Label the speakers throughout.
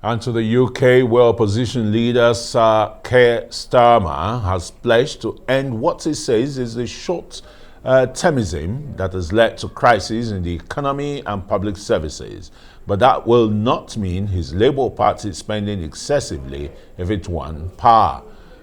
Speaker 1: And to the UK, where opposition leader Sir Keir Starmer has pledged to end what he says is a short-termism that has led to crises in the economy and public services. But that will not mean his Labour Party is spending excessively if it won power.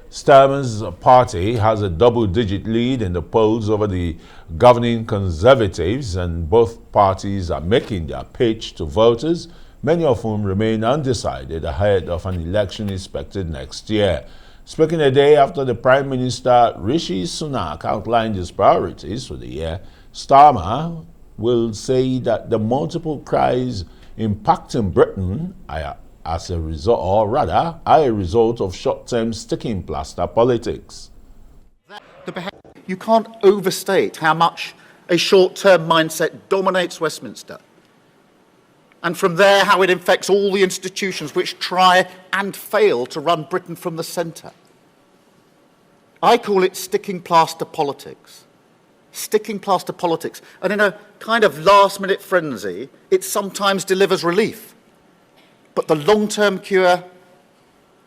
Speaker 1: Starmer's party has a double-digit lead in the polls over the governing Conservatives, and both parties are making their pitch to voters, many of whom remain undecided ahead of an election expected next year. Speaking a day after the Prime Minister Rishi Sunak outlined his priorities for the year, Starmer will say that the multiple crises impacting Britain are as a result, or rather, are a result of short-term sticking plaster politics.
Speaker 2: You can't overstate how much a short-term mindset dominates Westminster. And from there, how it infects all the institutions which try and fail to run Britain from the centre. I call it sticking plaster politics. Sticking plaster politics. And in a kind of last-minute frenzy, it sometimes delivers relief. But the long-term cure,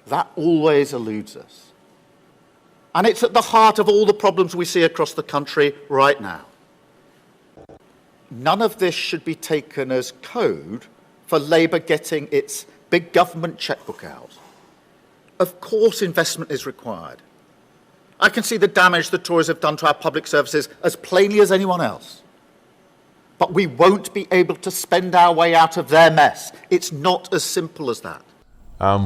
Speaker 2: that always eludes us. And it's at the heart of all the problems we see across the country right now. None of this should be taken as code for Labour getting its big government chequebook out. Of course investment is required. I can see the damage the Tories have done to our public services as plainly as anyone else. But we won't be able to spend our way out of their mess. It's not as simple as that.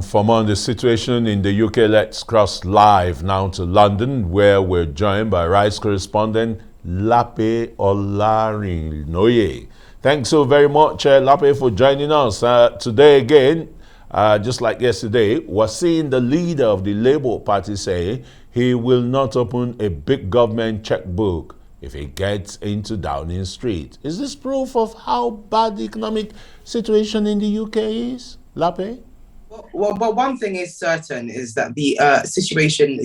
Speaker 1: For more on the situation in the UK, let's cross live now to London, where we're joined by Rice correspondent Lape Olarinoye. Thanks so very much, Lape, for joining us. Today again, just like yesterday, we're seeing the leader of the Labour Party say he will not open a big government checkbook if he gets into Downing Street. Is this proof of how bad the economic situation in the UK is, Lape?
Speaker 3: Well, one thing is certain is that the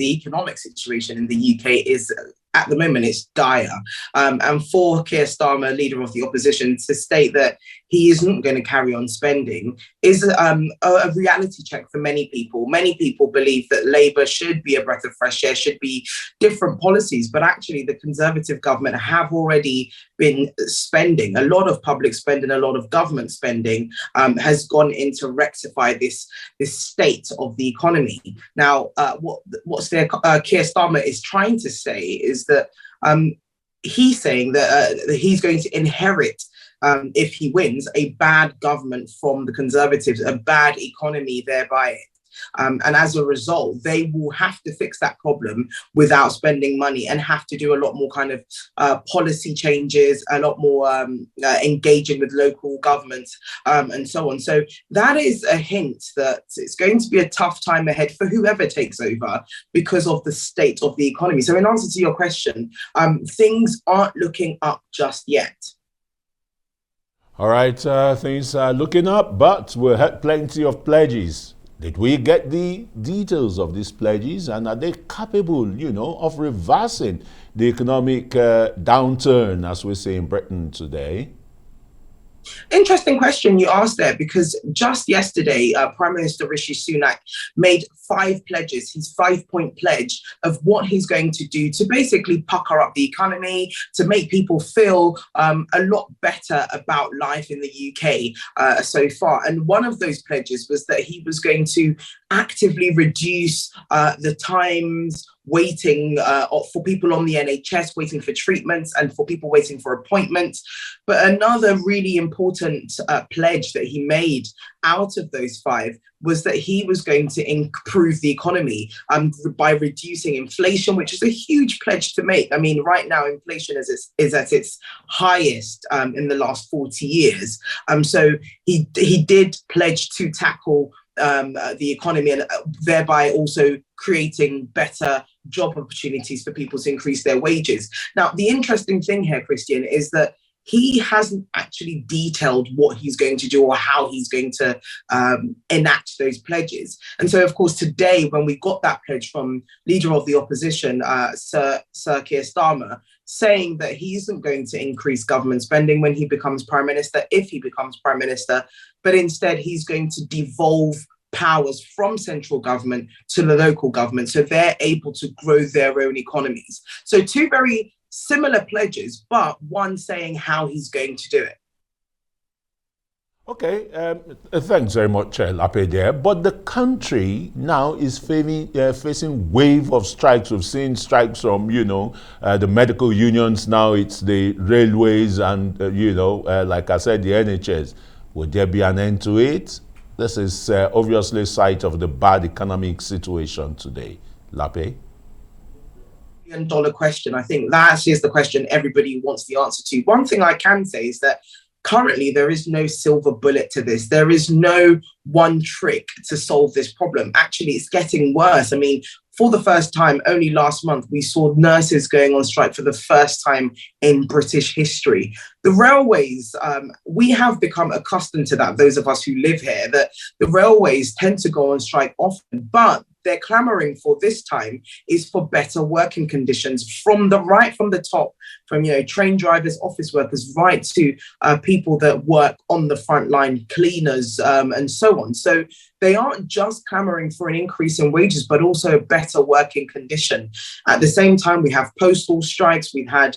Speaker 3: economic situation in the UK is, at the moment, it's dire. And for Keir Starmer, leader of the opposition, to state that he isn't going to carry on spending is a reality check for many people. Many people believe that Labour should be a breath of fresh air, should be different policies. But actually, the Conservative government have already been spending. A lot of public spending, a lot of government spending has gone in to rectify this state of the economy. Now, Keir Starmer is trying to say is that he's saying that he's going to inherit, if he wins, a bad government from the Conservatives, a bad economy thereby. And as a result, they will have to fix that problem without spending money and have to do a lot more kind of policy changes, a lot more engaging with local governments and so on. So that is a hint that it's going to be a tough time ahead for whoever takes over because of the state of the economy. So in answer to your question, things aren't looking up just yet.
Speaker 1: All right, things are looking up, but we had plenty of pledges. Did we get the details of these pledges, and are they capable, of reversing the economic downturn, as we say in Britain today?
Speaker 3: Interesting question you asked there, because just yesterday, Prime Minister Rishi Sunak made 5 pledges, his 5-point pledge of what he's going to do to basically pucker up the economy, to make people feel a lot better about life in the UK so far. And one of those pledges was that he was going to actively reduce the times waiting for people on the NHS, waiting for treatments, and for people waiting for appointments. But another really important pledge that he made out of those 5 was that he was going to improve the economy by reducing inflation, which is a huge pledge to make. I mean, right now, inflation is at its highest in the last 40 years. So he did pledge to tackle the economy and thereby also creating better job opportunities for people to increase their wages. Now, the interesting thing here, Christian, is that he hasn't actually detailed what he's going to do or how he's going to enact those pledges. And so, of course, today, when we got that pledge from Leader of the Opposition, Sir Keir Starmer, saying that he isn't going to increase government spending when he becomes Prime Minister, if he becomes Prime Minister, but instead he's going to devolve powers from central government to the local government so they're able to grow their own economies. So two very similar pledges, but one saying how he's going to do it.
Speaker 1: Okay, thanks very much, Lape there. But the country now is facing wave of strikes. We've seen strikes from, the medical unions. Now it's the railways and, like I said, the NHS. Would there be an end to it? This is obviously a site of the bad economic situation today. Lape?
Speaker 3: $1 question. I think that is the question everybody wants the answer to. One thing I can say is that currently there is no silver bullet to this. There is no one trick to solve this problem. Actually, it's getting worse. I mean, for the first time, only last month, we saw nurses going on strike for the first time in British history. The railways, we have become accustomed to that, those of us who live here, that the railways tend to go on strike often, but they're clamoring for this time is for better working conditions from the top, from train drivers, office workers, right to people that work on the front line, cleaners, and so on. So they aren't just clamoring for an increase in wages, but also a better working condition. At the same time, we have postal strikes. We've had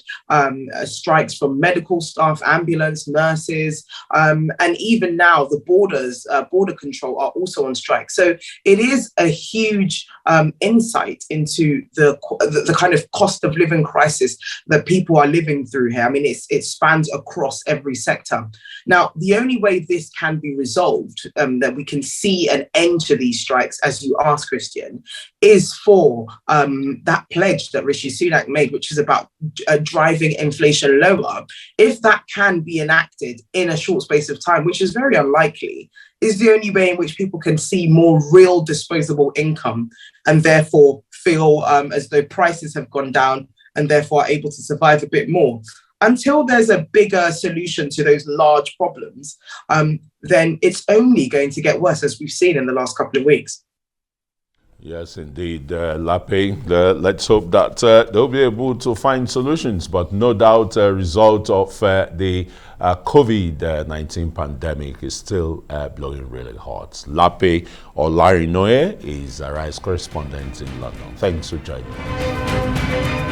Speaker 3: strikes from medical staff, ambulance, nurses, and even now the border control are also on strike. So it is a huge insight into the kind of cost of living crisis that people are living through here. I mean, it spans across every sector. Now, the only way this can be resolved, that we can see an end to these strikes, as you asked, Christian, is for that pledge that Rishi Sunak made, which is about driving inflation lower. If that can be enacted in a short space of time, which is very unlikely, is the only way in which people can see more real disposable income and therefore feel as though prices have gone down and therefore are able to survive a bit more. Until there's a bigger solution to those large problems, then it's only going to get worse, as we've seen in the last couple of weeks.
Speaker 1: Yes, indeed, Lape. Let's hope that they'll be able to find solutions, but no doubt a result of the COVID-19 pandemic is still blowing really hot. Lape Olarinoye is Arise correspondent in London. Thanks for joining us.